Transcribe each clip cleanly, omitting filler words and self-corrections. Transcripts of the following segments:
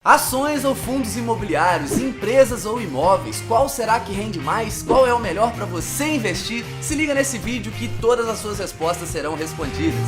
Ações ou fundos imobiliários, empresas ou imóveis, qual será que rende mais? Qual é o melhor para você investir? Se liga nesse vídeo que todas as suas respostas serão respondidas.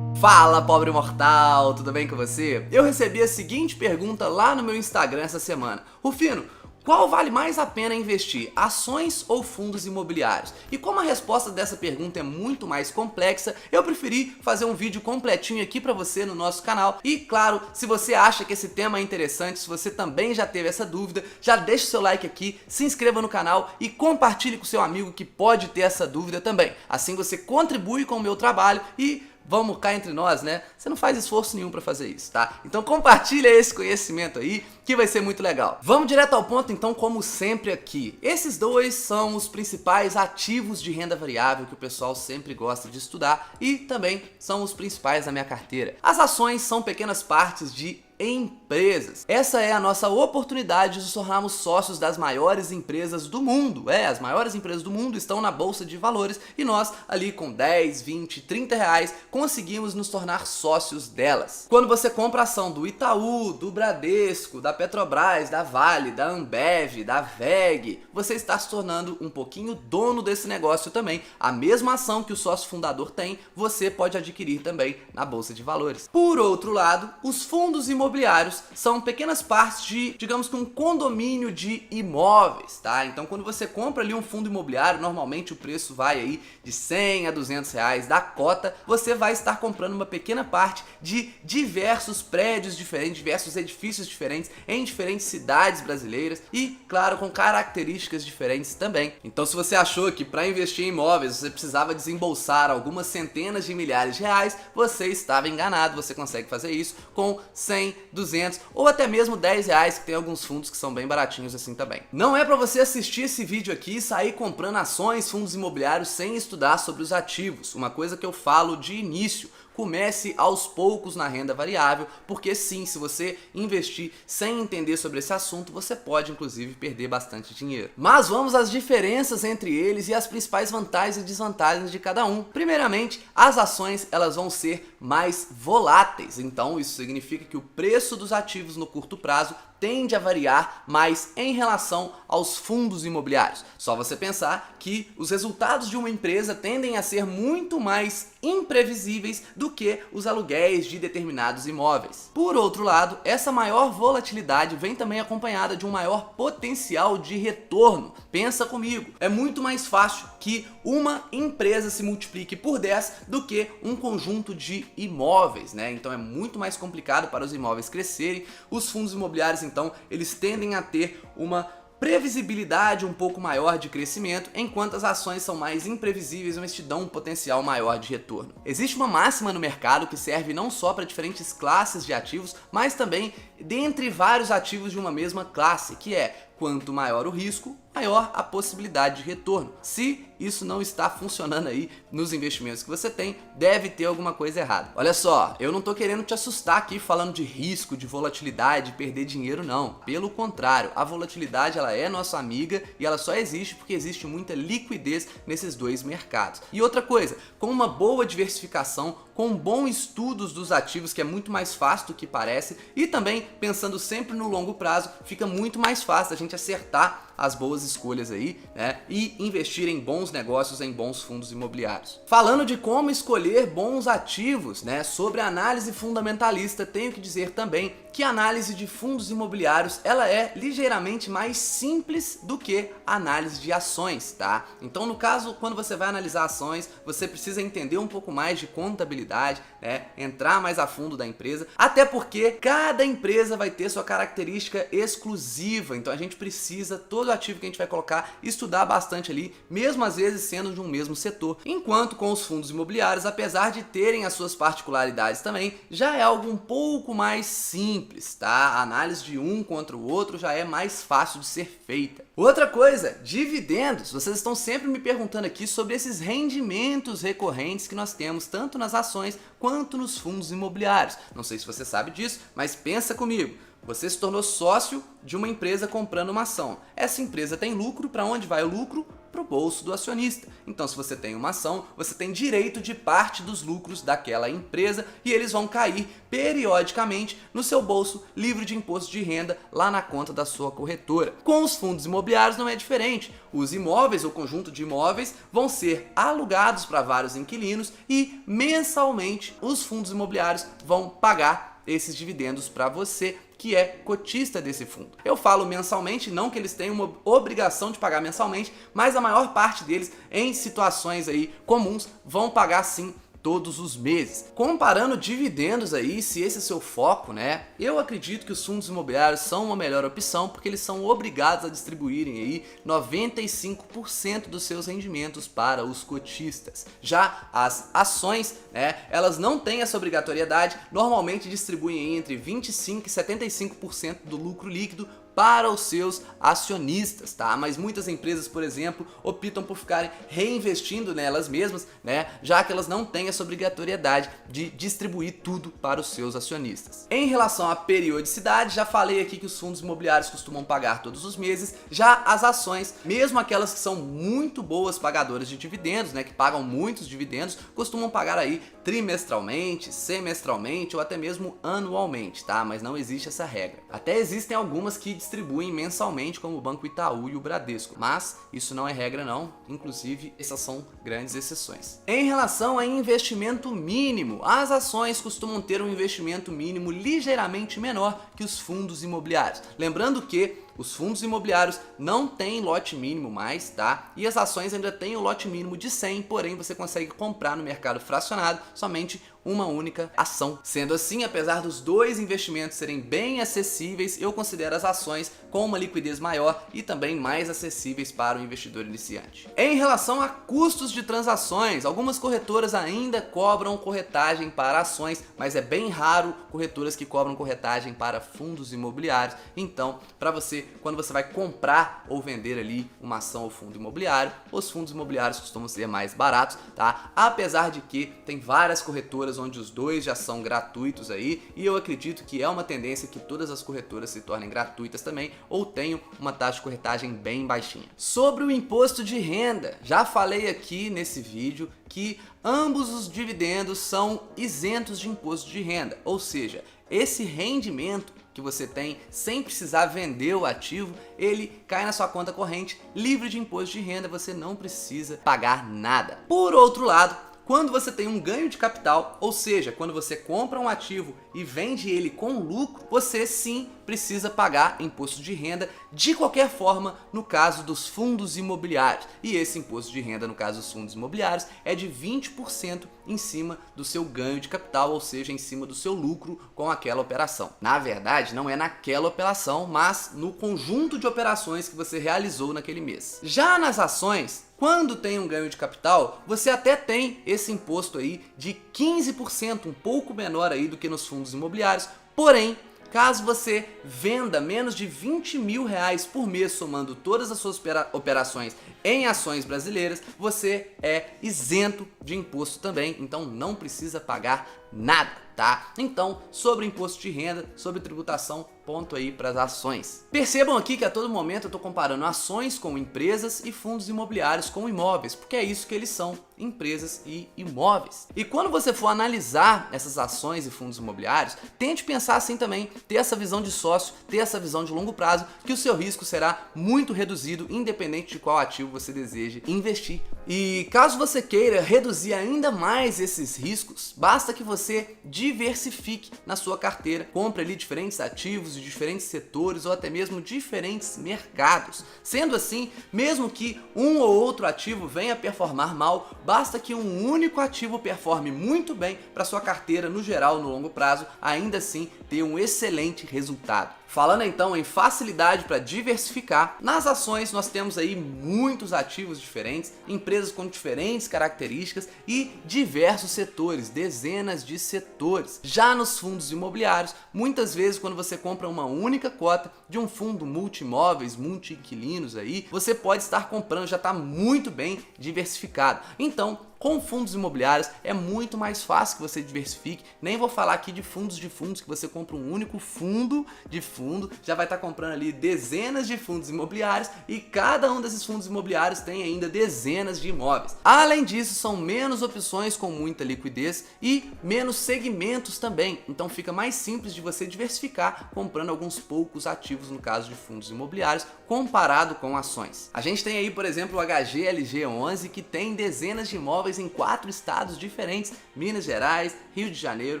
Fala, pobre mortal, tudo bem com você? Eu recebi a seguinte pergunta lá no meu Instagram essa semana. Rufino, qual vale mais a pena investir, ações ou fundos imobiliários? E como a resposta dessa pergunta é muito mais complexa, eu preferi fazer um vídeo completinho aqui pra você no nosso canal. E claro, se você acha que esse tema é interessante, se você também já teve essa dúvida, já deixa o seu like aqui, se inscreva no canal e compartilhe com seu amigo que pode ter essa dúvida também. Assim você contribui com o meu trabalho e vamos cá entre nós, né? Você não faz esforço nenhum pra fazer isso, tá? Então compartilha esse conhecimento aí, que vai ser muito legal. Vamos direto ao ponto então, como sempre aqui. Esses dois são os principais ativos de renda variável que o pessoal sempre gosta de estudar e também são os principais da minha carteira. As ações são pequenas partes de empresas. Essa é a nossa oportunidade de nos tornarmos sócios das maiores empresas do mundo. As maiores empresas do mundo estão na bolsa de valores e nós ali com 10, 20, 30 reais conseguimos nos tornar sócios delas. Quando você compra ação do Itaú, do Bradesco, da Petrobras, da Vale, da Ambev, da WEG, você está se tornando um pouquinho dono desse negócio também. A mesma ação que o sócio fundador tem, você pode adquirir também na bolsa de valores. Por outro lado, os fundos imobiliários são pequenas partes de, digamos que um condomínio de imóveis, tá? Então quando você compra ali um fundo imobiliário, normalmente o preço vai aí de 100 a 200 reais da cota, você vai estar comprando uma pequena parte de diversos prédios diferentes, diversos edifícios diferentes, em diferentes cidades brasileiras e, claro, com características diferentes também. Então se você achou que para investir em imóveis você precisava desembolsar algumas centenas de milhares de reais, você estava enganado, você consegue fazer isso com 100, 200 ou até mesmo 10 reais, que tem alguns fundos que são bem baratinhos assim também. Não é para você assistir esse vídeo aqui e sair comprando ações, fundos imobiliários sem estudar sobre os ativos. Uma coisa que eu falo de início: comece aos poucos na renda variável, porque sim, se você investir sem entender sobre esse assunto, você pode inclusive perder bastante dinheiro. Mas vamos às diferenças entre eles e as principais vantagens e desvantagens de cada um. Primeiramente, as ações elas vão ser mais voláteis, então isso significa que o preço dos ativos no curto prazo tende a variar mais em relação aos fundos imobiliários. Só você pensar que os resultados de uma empresa tendem a ser muito mais imprevisíveis do que os aluguéis de determinados imóveis. Por outro lado, essa maior volatilidade vem também acompanhada de um maior potencial de retorno. Pensa comigo, é muito mais fácil que uma empresa se multiplique por 10 do que um conjunto de imóveis, né? Então é muito mais complicado para os imóveis crescerem. Os fundos imobiliários, então, eles tendem a ter uma previsibilidade um pouco maior de crescimento, enquanto as ações são mais imprevisíveis, mas te dão um potencial maior de retorno. Existe uma máxima no mercado que serve não só para diferentes classes de ativos, mas também dentre vários ativos de uma mesma classe, que é: quanto maior o risco, maior a possibilidade de retorno. Se isso não está funcionando aí nos investimentos que você tem, deve ter alguma coisa errada. Olha só, eu não tô querendo te assustar aqui falando de risco, de volatilidade, de perder dinheiro, não. Pelo contrário, a volatilidade ela é nossa amiga e ela só existe porque existe muita liquidez nesses dois mercados. E outra coisa, com uma boa diversificação, com bons estudos dos ativos, que é muito mais fácil do que parece, e também pensando sempre no longo prazo, fica muito mais fácil a gente acertar as boas escolhas aí, né? E investir em bons negócios, em bons fundos imobiliários. Falando de como escolher bons ativos, né? Sobre a análise fundamentalista, tenho que dizer também que a análise de fundos imobiliários ela é ligeiramente mais simples do que a análise de ações, tá? Então, no caso, quando você vai analisar ações, você precisa entender um pouco mais de contabilidade, né? Entrar mais a fundo da empresa, até porque cada empresa vai ter sua característica exclusiva, então a gente precisa, todo ativo que a gente vai colocar, estudar bastante ali, mesmo às vezes sendo de um mesmo setor. Enquanto com os fundos imobiliários, apesar de terem as suas particularidades também, já é algo um pouco mais simples, tá? A análise de um contra o outro já é mais fácil de ser feita. Outra coisa, dividendos. Vocês estão sempre me perguntando aqui sobre esses rendimentos recorrentes que nós temos tanto nas ações quanto nos fundos imobiliários. Não sei se você sabe disso, mas pensa comigo. Você se tornou sócio de uma empresa comprando uma ação. Essa empresa tem lucro, para onde vai o lucro? para o bolso do acionista. Então, se você tem uma ação, você tem direito de parte dos lucros daquela empresa e eles vão cair periodicamente no seu bolso livre de imposto de renda lá na conta da sua corretora. Com os fundos imobiliários não é diferente. Os imóveis ou conjunto de imóveis vão ser alugados para vários inquilinos e mensalmente os fundos imobiliários vão pagar esses dividendos para você, que é cotista desse fundo. Eu falo mensalmente, não que eles tenham uma obrigação de pagar mensalmente, mas a maior parte deles, em situações aí comuns, vão pagar sim todos os meses. Comparando dividendos aí, se esse é seu foco, né? Eu acredito que os fundos imobiliários são uma melhor opção porque eles são obrigados a distribuírem aí 95% dos seus rendimentos para os cotistas. Já as ações, né, elas não têm essa obrigatoriedade, normalmente distribuem entre 25% e 75% do lucro líquido para os seus acionistas, tá? Mas muitas empresas, por exemplo, optam por ficarem reinvestindo nelas mesmas, né? Já que elas não têm essa obrigatoriedade de distribuir tudo para os seus acionistas. Em relação à periodicidade, já falei aqui que os fundos imobiliários costumam pagar todos os meses, já as ações, mesmo aquelas que são muito boas pagadoras de dividendos, né? Que pagam muitos dividendos, costumam pagar aí trimestralmente, semestralmente ou até mesmo anualmente, tá? Mas não existe essa regra. Até existem algumas que distribuem mensalmente, como o Banco Itaú e o Bradesco, mas isso não é regra não, inclusive essas são grandes exceções. Em relação a investimento mínimo, as ações costumam ter um investimento mínimo ligeiramente menor que os fundos imobiliários. Lembrando que os fundos imobiliários não têm lote mínimo mais, tá? E as ações ainda têm o lote mínimo de 100, porém você consegue comprar no mercado fracionado somente uma única ação. Sendo assim, apesar dos dois investimentos serem bem acessíveis, eu considero as ações com uma liquidez maior e também mais acessíveis para o investidor iniciante. Em relação a custos de transações, algumas corretoras ainda cobram corretagem para ações, mas é bem raro corretoras que cobram corretagem para fundos imobiliários. Então, para você, quando você vai comprar ou vender ali uma ação ou fundo imobiliário, os fundos imobiliários costumam ser mais baratos, tá? Apesar de que tem várias corretoras onde os dois já são gratuitos aí, e eu acredito que é uma tendência que todas as corretoras se tornem gratuitas também, ou tenham uma taxa de corretagem bem baixinha. Sobre o imposto de renda, já falei aqui nesse vídeo que ambos os dividendos são isentos de imposto de renda, ou seja, esse rendimento que você tem sem precisar vender o ativo, ele cai na sua conta corrente livre de imposto de renda, você não precisa pagar nada. Por outro lado, quando você tem um ganho de capital, ou seja, quando você compra um ativo e vende ele com lucro, você sim precisa pagar imposto de renda de qualquer forma no caso dos fundos imobiliários. E esse imposto de renda no caso dos fundos imobiliários é de 20% em cima do seu ganho de capital, ou seja, em cima do seu lucro com aquela operação. Na verdade, não é naquela operação, mas no conjunto de operações que você realizou naquele mês. Já nas ações, quando tem um ganho de capital, você até tem esse imposto aí de 15%, um pouco menor aí do que nos fundos imobiliários, porém, caso você venda menos de 20 mil reais por mês, somando todas as suas operações em ações brasileiras, você é isento de imposto também, então não precisa pagar nada, tá? Então, sobre imposto de renda, sobre tributação, ponto aí para as ações. Percebam aqui que a todo momento eu estou comparando ações com empresas e fundos imobiliários com imóveis, porque é isso que eles são, empresas e imóveis. E quando você for analisar essas ações e fundos imobiliários, tente pensar assim também, ter essa visão de sócio, ter essa visão de longo prazo, que o seu risco será muito reduzido, independente de qual ativo você deseje investir. E caso você queira reduzir ainda mais esses riscos, basta que você diversifique na sua carteira, compre ali diferentes ativos de diferentes setores ou até mesmo diferentes mercados. Sendo assim, mesmo que um ou outro ativo venha performar mal, basta que um único ativo performe muito bem para sua carteira no geral, no longo prazo, ainda assim ter um excelente resultado. Falando então em facilidade para diversificar, nas ações nós temos aí muitos ativos diferentes, empresas com diferentes características e diversos setores, dezenas de setores. Já nos fundos imobiliários, muitas vezes quando você compra uma única cota de um fundo multi-imóveis, multi-inquilinos aí, você pode estar comprando, já está muito bem diversificado. Então, Com fundos imobiliários é muito mais fácil que você diversifique. Nem vou falar aqui de fundos que você compra um único fundo de fundo, já vai estar comprando ali dezenas de fundos imobiliários e cada um desses fundos imobiliários tem ainda dezenas de imóveis. Além disso, são menos opções com muita liquidez e menos segmentos também, então fica mais simples de você diversificar comprando alguns poucos ativos no caso de fundos imobiliários comparado com ações. A gente tem aí, por exemplo, o HGLG11 que tem dezenas de imóveis em 4 estados diferentes: Minas Gerais, Rio de Janeiro,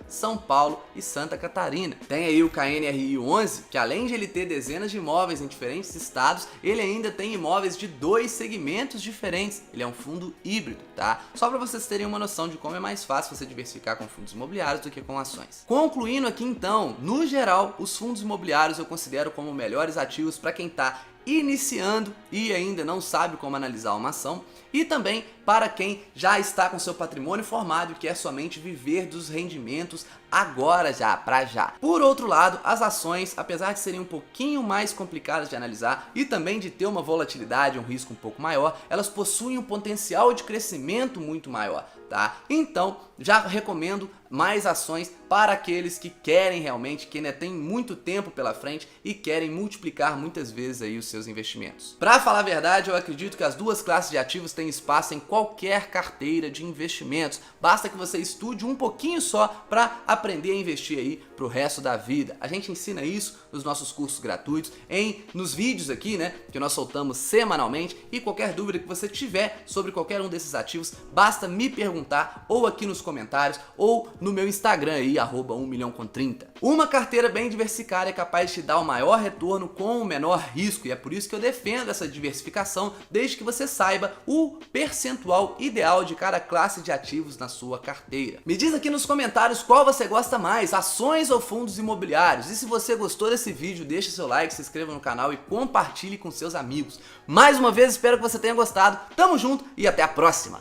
São Paulo e Santa Catarina. Tem aí o KNRI11, que além de ele ter dezenas de imóveis em diferentes estados, ele ainda tem imóveis de 2 segmentos diferentes. Ele é um fundo híbrido, tá? Só para vocês terem uma noção de como é mais fácil você diversificar com fundos imobiliários do que com ações. Concluindo aqui então, no geral, os fundos imobiliários eu considero como melhores ativos para quem está iniciando e ainda não sabe como analisar uma ação, e também para quem já está com seu patrimônio formado e quer somente viver dos rendimentos agora já. Por outro lado, as ações, apesar de serem um pouquinho mais complicadas de analisar e também de ter uma volatilidade, um risco um pouco maior, elas possuem um potencial de crescimento muito maior, tá? Então, já recomendo mais ações para aqueles que querem realmente, que ainda tem muito tempo pela frente e querem multiplicar muitas vezes aí os seus investimentos. Para falar a verdade, eu acredito que as duas classes de ativos têm espaço em qualquer carteira de investimentos. Basta que você estude um pouquinho só para aprender a investir aí pro resto da vida. A gente ensina isso nos nossos cursos gratuitos, nos vídeos aqui, né, que nós soltamos semanalmente, e qualquer dúvida que você tiver sobre qualquer um desses ativos, basta me perguntar ou aqui nos comentários ou no meu Instagram aí, @1milhão30. Uma carteira bem diversificada é capaz de te dar o maior retorno com o menor risco, e é por isso que eu defendo essa diversificação, desde que você saiba o percentual ideal de cada classe de ativos na sua carteira. Me diz aqui nos comentários qual você gosta mais, ações ou fundos imobiliários, e se você gostou desse vídeo, deixa seu like, se inscreva no canal e compartilhe com seus amigos. Mais uma vez, espero que você tenha gostado, tamo junto e até a próxima!